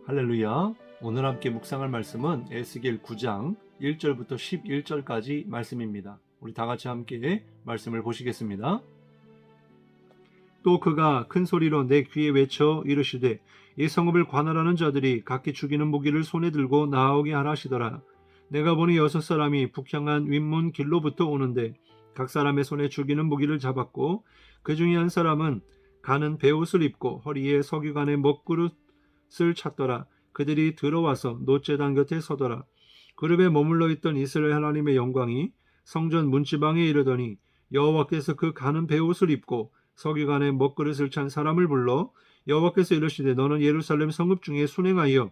할렐루야. 오늘 함께 묵상할 말씀은 에스겔 9장 1절부터 11절까지 말씀입니다. 우리 다 같이 함께 말씀을 보시겠습니다. 또 그가 큰 소리로 내 귀에 외쳐 이르시되 이 성읍을 관할하는 자들이 각기 죽이는 무기를 손에 들고 나오게 하라 하시더라. 내가 보니 6사람이 북향한 윗문 길로부터 오는데 각 사람의 손에 죽이는 무기를 잡았고 그 중에 한 사람은 가는 베옷을 입고 허리에 서기관의 먹그릇을 찼더라. 그들이 들어와서 노제단 곁에 서더라. 그룹에 머물러 있던 이스라엘 하나님의 영광이 성전 문지방에 이르더니 여호와께서 그 가는 베옷을 입고 서기관의 먹그릇을 찬 사람을 불러 여호와께서 이르시되 너는 예루살렘 성읍 중에 순행하여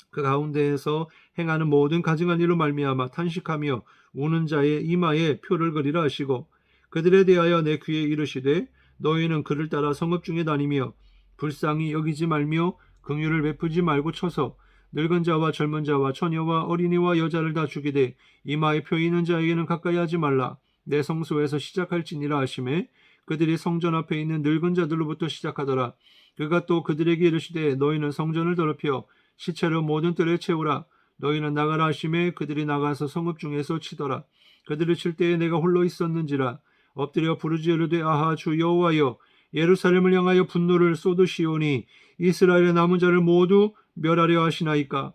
그 가운데에서 행하는 모든 가증한 일로 말미암아 탄식하며 우는 자의 이마에 표를 그리라 하시고 그들에 대하여 내 귀에 이르시되 너희는 그를 따라 성읍 중에 다니며 불쌍히 여기지 말며 긍휼을 베푸지 말고 쳐서 늙은 자와 젊은 자와 처녀와 어린이와 여자를 다 죽이되 이마에 표 있는 자에게는 가까이 하지 말라. 내 성소에서 시작할지니라 하시매 그들이 성전 앞에 있는 늙은 자들로부터 시작하더라. 그가 또 그들에게 이르시되 너희는 성전을 더럽혀 시체로 모든 뜰에 채우라. 너희는 나가라 하시매 그들이 나가서 성읍 중에서 치더라. 그들을 칠 때에 내가 홀로 있었는지라. 엎드려 부르짖으되 아하 주 여호와여 예루살렘을 향하여 분노를 쏟으시오니 이스라엘의 남은 자를 모두 멸하려 하시나이까.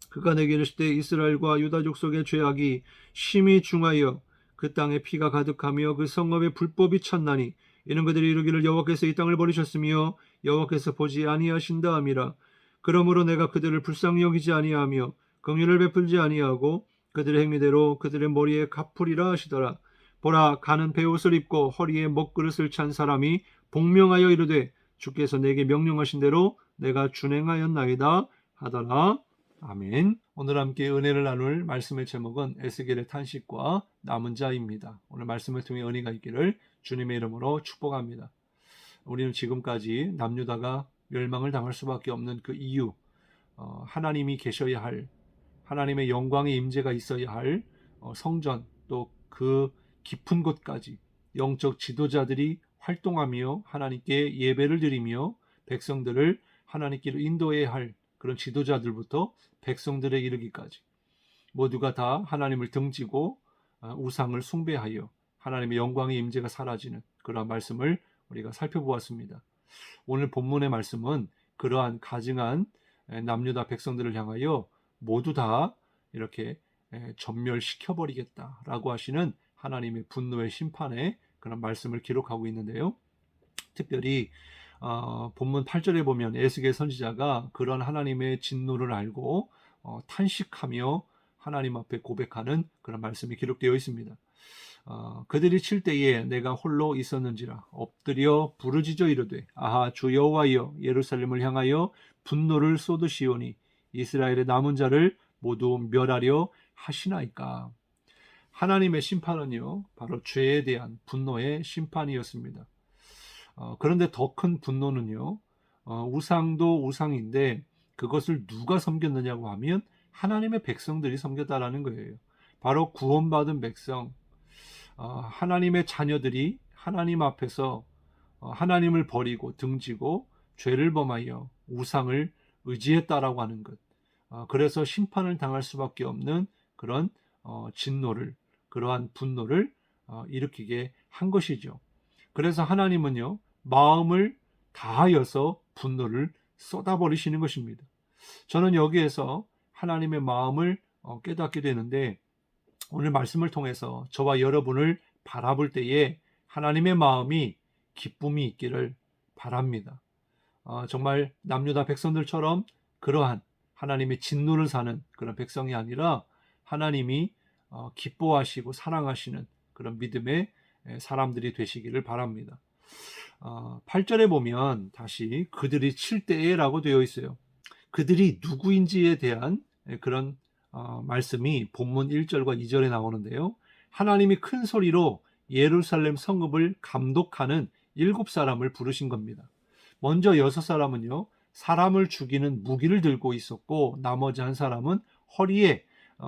그가 내게 이르시되 이스라엘과 유다 족속의 죄악이 심히 중하여 그 땅에 피가 가득하며 그 성읍에 불법이 찼나니 이는 그들이 이르기를 여호와께서 이 땅을 버리셨으며 여호와께서 보지 아니하신다 함이라. 그러므로 내가 그들을 불쌍히 여기지 아니하며 긍휼을 베풀지 아니하고 그들의 행위대로 그들의 머리에 갚으리라 하시더라. 보라 가는 베옷을 입고 허리에 먹그릇을 찬 사람이 복명하여 이르되 주께서 내게 명령하신 대로 내가 준행하였나이다 하더라. 아멘. 오늘 함께 은혜를 나눌 말씀의 제목은 에스겔의 탄식과 남은 자입니다. 오늘 말씀을 통해 은혜가 있기를 주님의 이름으로 축복합니다. 우리는 지금까지 남유다가 멸망을 당할 수밖에 없는 그 이유, 하나님이 계셔야 할, 하나님의 영광의 임재가 있어야 할 성전, 또 그 깊은 곳까지 영적 지도자들이 활동하며 하나님께 예배를 드리며 백성들을 하나님께로 인도해야 할 그런 지도자들부터 백성들에 이르기까지 모두가 다 하나님을 등지고 우상을 숭배하여 하나님의 영광의 임재가 사라지는 그러한 말씀을 우리가 살펴보았습니다. 오늘 본문의 말씀은 그러한 가증한 남유다 백성들을 향하여 모두 다 이렇게 전멸시켜버리겠다라고 하시는 하나님의 분노의 심판의 그런 말씀을 기록하고 있는데요. 특별히 본문 8절에 보면 에스겔 선지자가 그런 하나님의 진노를 알고 탄식하며 하나님 앞에 고백하는 그런 말씀이 기록되어 있습니다. 그들이 칠 때에 내가 홀로 있었는지라 엎드려 부르짖어 이르되 아하 주 여호와여 예루살렘을 향하여 분노를 쏟으시오니 이스라엘의 남은 자를 모두 멸하려 하시나이까. 하나님의 심판은요 바로 죄에 대한 분노의 심판이었습니다. 그런데 더 큰 분노는요 우상도 우상인데 그것을 누가 섬겼느냐고 하면 하나님의 백성들이 섬겼다라는 거예요. 바로 구원받은 백성, 하나님의 자녀들이 하나님 앞에서 하나님을 버리고 등지고 죄를 범하여 우상을 의지했다라고 하는 것. 그래서 심판을 당할 수밖에 없는 그런 진노를, 그러한 분노를 일으키게 한 것이죠. 그래서 하나님은요 마음을 다하여서 분노를 쏟아버리시는 것입니다. 저는 여기에서 하나님의 마음을 깨닫게 되는데 오늘 말씀을 통해서 저와 여러분을 바라볼 때에 하나님의 마음이 기쁨이 있기를 바랍니다. 정말 남유다 백성들처럼 그러한 하나님의 진노를 사는 그런 백성이 아니라 하나님이 기뻐하시고 사랑하시는 그런 믿음의 사람들이 되시기를 바랍니다. 8절에 보면 다시 그들이 칠 때에라고 되어 있어요. 그들이 누구인지에 대한 그런 말씀이 본문 1절과 2절에 나오는데요. 하나님이 큰 소리로 예루살렘 성읍을 감독하는 7사람을 부르신 겁니다. 먼저 6사람은요. 사람을 죽이는 무기를 들고 있었고 나머지 한 사람은 허리에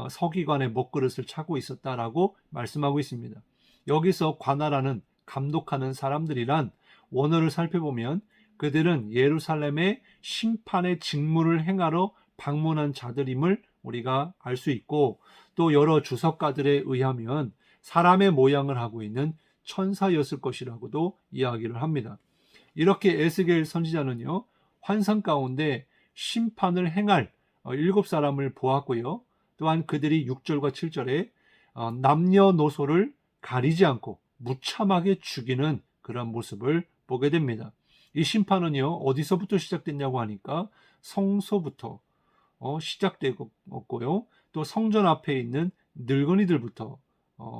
서기관의 먹그릇을 차고 있었다라고 말씀하고 있습니다. 여기서 관할하는 감독하는 사람들이란 원어를 살펴보면 그들은 예루살렘의 심판의 직무를 행하러 방문한 자들임을 우리가 알 수 있고, 또 여러 주석가들에 의하면 사람의 모양을 하고 있는 천사였을 것이라고도 이야기를 합니다. 이렇게 에스겔 선지자는요, 환상 가운데 심판을 행할 7사람을 보았고요. 또한 그들이 6절과 7절에 남녀노소를 가리지 않고 무참하게 죽이는 그런 모습을 보게 됩니다. 이 심판은요, 어디서부터 시작됐냐고 하니까 성소부터 시작되었고요. 또 성전 앞에 있는 늙은이들부터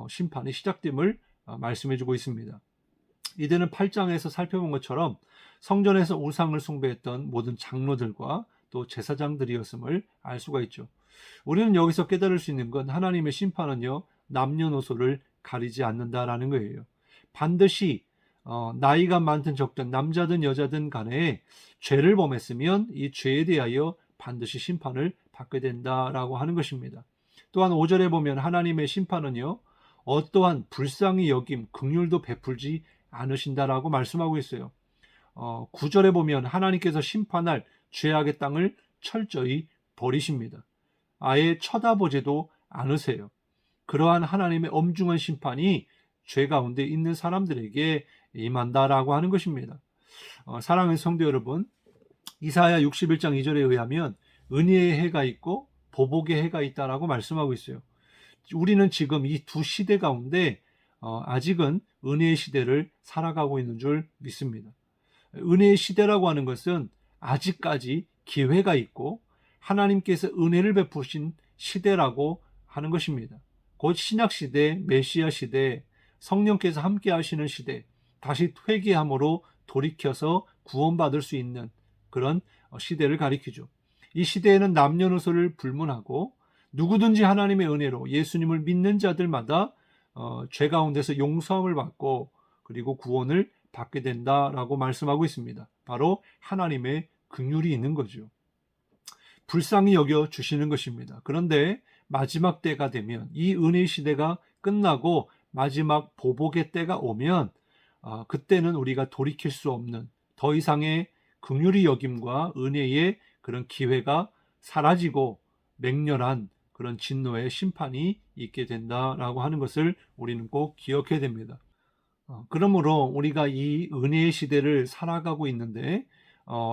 심판이 시작됨을 말씀해주고 있습니다. 이들은 8장에서 살펴본 것처럼 성전에서 우상을 숭배했던 모든 장로들과 또 제사장들이었음을 알 수가 있죠. 우리는 여기서 깨달을 수 있는 건 하나님의 심판은요, 남녀노소를 가리지 않는다라는 거예요. 반드시 나이가 많든 적든 남자든 여자든 간에 죄를 범했으면 이 죄에 대하여 반드시 심판을 받게 된다라고 하는 것입니다. 또한 5절에 보면 하나님의 심판은요, 어떠한 불쌍히 여김, 긍휼도 베풀지 않으신다라고 말씀하고 있어요. 9절에 보면 하나님께서 심판할 죄악의 땅을 철저히 버리십니다. 아예 쳐다보지도 않으세요. 그러한 하나님의 엄중한 심판이 죄 가운데 있는 사람들에게 임한다라고 하는 것입니다. 사랑하는 성도 여러분, 이사야 61장 2절에 의하면 은혜의 해가 있고 보복의 해가 있다라고 말씀하고 있어요. 우리는 지금 이 두 시대 가운데 아직은 은혜의 시대를 살아가고 있는 줄 믿습니다. 은혜의 시대라고 하는 것은 아직까지 기회가 있고 하나님께서 은혜를 베푸신 시대라고 하는 것입니다. 곧 신약 시대, 메시아 시대, 성령께서 함께 하시는 시대, 다시 회개함으로 돌이켜서 구원받을 수 있는 그런 시대를 가리키죠. 이 시대에는 남녀노소를 불문하고 누구든지 하나님의 은혜로 예수님을 믿는 자들마다 죄 가운데서 용서함을 받고 그리고 구원을 받게 된다라고 말씀하고 있습니다. 바로 하나님의 긍휼이 있는 거죠. 불쌍히 여겨 주시는 것입니다. 그런데 마지막 때가 되면 이 은혜의 시대가 끝나고 마지막 보복의 때가 오면 그때는 우리가 돌이킬 수 없는 더 이상의 긍휼히 여김과 은혜의 그런 기회가 사라지고 맹렬한 그런 진노의 심판이 있게 된다라고 하는 것을 우리는 꼭 기억해야 됩니다. 그러므로 우리가 이 은혜의 시대를 살아가고 있는데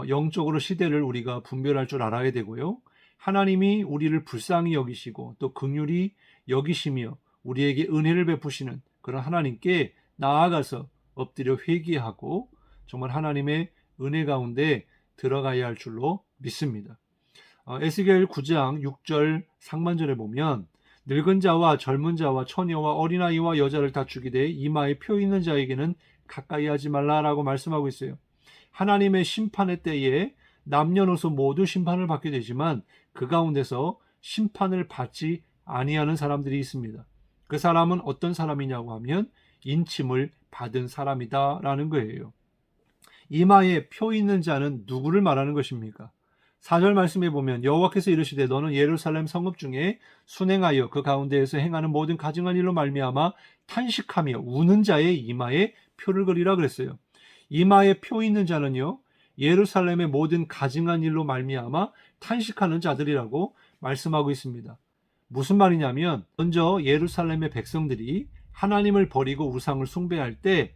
영적으로 시대를 우리가 분별할 줄 알아야 되고요. 하나님이 우리를 불쌍히 여기시고 또 긍휼히 여기시며 우리에게 은혜를 베푸시는 그런 하나님께 나아가서 엎드려 회개하고 정말 하나님의 은혜 가운데 들어가야 할 줄로 믿습니다. 에스겔 9장 6절 상반절에 보면 늙은 자와 젊은 자와 처녀와 어린아이와 여자를 다 죽이되 이마에 표 있는 자에게는 가까이 하지 말라라고 말씀하고 있어요. 하나님의 심판의 때에 남녀노소 모두 심판을 받게 되지만 그 가운데서 심판을 받지 아니하는 사람들이 있습니다. 그 사람은 어떤 사람이냐고 하면 인침을 받은 사람이다라는 거예요. 이마에 표 있는 자는 누구를 말하는 것입니까? 4절 말씀에 보면 여호와께서 이르시되 너는 예루살렘 성읍 중에 순행하여 그 가운데에서 행하는 모든 가증한 일로 말미암아 탄식하며 우는 자의 이마에 표를 그리라 그랬어요. 이마에 표 있는 자는요, 예루살렘의 모든 가증한 일로 말미암아 탄식하는 자들이라고 말씀하고 있습니다. 무슨 말이냐면 먼저 예루살렘의 백성들이 하나님을 버리고 우상을 숭배할 때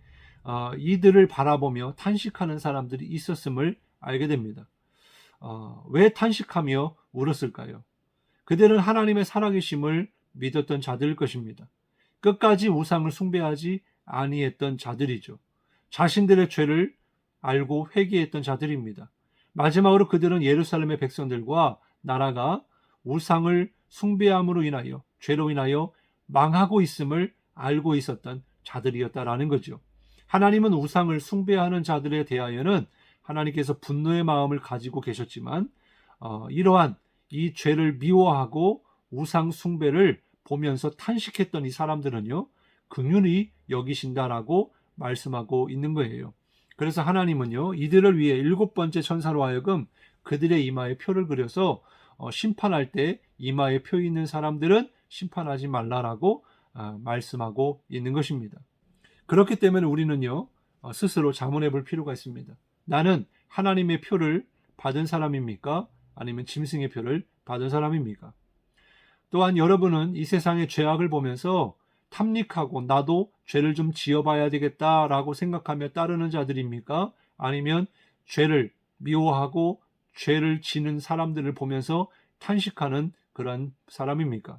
이들을 바라보며 탄식하는 사람들이 있었음을 알게 됩니다. 왜 탄식하며 울었을까요? 그들은 하나님의 살아계심을 믿었던 자들일 것입니다. 끝까지 우상을 숭배하지 아니했던 자들이죠. 자신들의 죄를 알고 회개했던 자들입니다. 마지막으로 그들은 예루살렘의 백성들과 나라가 우상을 숭배함으로 인하여 죄로 인하여 망하고 있음을 알고 있었던 자들이었다라는 거죠. 하나님은 우상을 숭배하는 자들에 대하여는 하나님께서 분노의 마음을 가지고 계셨지만 이러한 이 죄를 미워하고 우상 숭배를 보면서 탄식했던 이 사람들은요, 긍휼히 여기신다라고 말씀하고 있는 거예요. 그래서 하나님은요, 이들을 위해 7번째 천사로 하여금 그들의 이마에 표를 그려서 심판할 때 이마에 표 있는 사람들은 심판하지 말라라고 말씀하고 있는 것입니다. 그렇기 때문에 우리는요, 스스로 자문해 볼 필요가 있습니다. 나는 하나님의 표를 받은 사람입니까? 아니면 짐승의 표를 받은 사람입니까? 또한 여러분은 이 세상의 죄악을 보면서 탐닉하고 나도 죄를 좀 지어봐야 되겠다라고 생각하며 따르는 자들입니까? 아니면 죄를 미워하고 죄를 지는 사람들을 보면서 탄식하는 그런 사람입니까?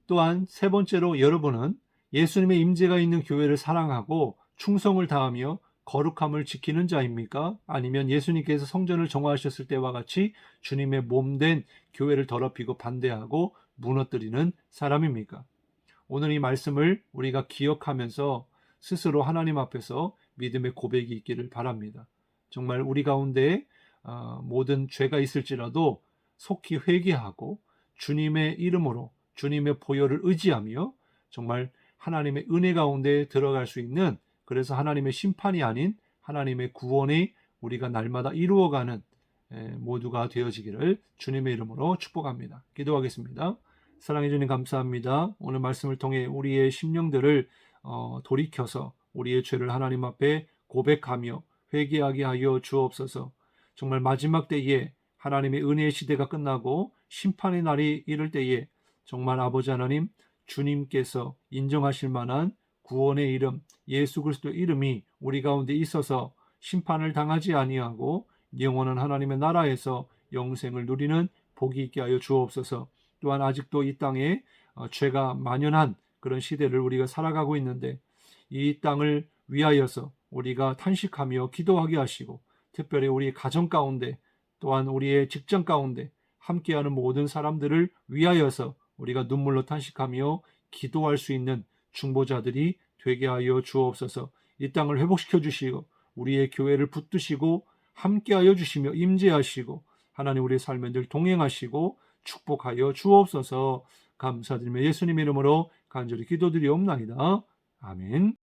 또한 세 번째로 여러분은 예수님의 임재가 있는 교회를 사랑하고 충성을 다하며 거룩함을 지키는 자입니까? 아니면 예수님께서 성전을 정화하셨을 때와 같이 주님의 몸된 교회를 더럽히고 반대하고 무너뜨리는 사람입니까? 오늘 이 말씀을 우리가 기억하면서 스스로 하나님 앞에서 믿음의 고백이 있기를 바랍니다. 정말 우리 가운데 모든 죄가 있을지라도 속히 회개하고 주님의 이름으로 주님의 보혈을 의지하며 정말 하나님의 은혜 가운데 들어갈 수 있는, 그래서 하나님의 심판이 아닌 하나님의 구원이 우리가 날마다 이루어가는 모두가 되어지기를 주님의 이름으로 축복합니다. 기도하겠습니다. 사랑해 주님 감사합니다. 오늘 말씀을 통해 우리의 심령들을 돌이켜서 우리의 죄를 하나님 앞에 고백하며 회개하게 하여 주옵소서. 정말 마지막 때에 하나님의 은혜의 시대가 끝나고 심판의 날이 이를 때에 정말 아버지 하나님, 주님께서 인정하실 만한 구원의 이름, 예수 그리스도의 이름이 우리 가운데 있어서 심판을 당하지 아니하고 영원한 하나님의 나라에서 영생을 누리는 복이 있게 하여 주옵소서. 또한 아직도 이 땅에 죄가 만연한 그런 시대를 우리가 살아가고 있는데 이 땅을 위하여서 우리가 탄식하며 기도하게 하시고, 특별히 우리 가정 가운데 또한 우리의 직장 가운데 함께하는 모든 사람들을 위하여서 우리가 눈물로 탄식하며 기도할 수 있는 중보자들이 되게 하여 주옵소서. 이 땅을 회복시켜 주시고 우리의 교회를 붙드시고 함께하여 주시며 임재하시고 하나님 우리의 삶에 늘 동행하시고 축복하여 주옵소서. 감사드리며 예수님 이름으로 간절히 기도드리옵나이다. 아멘.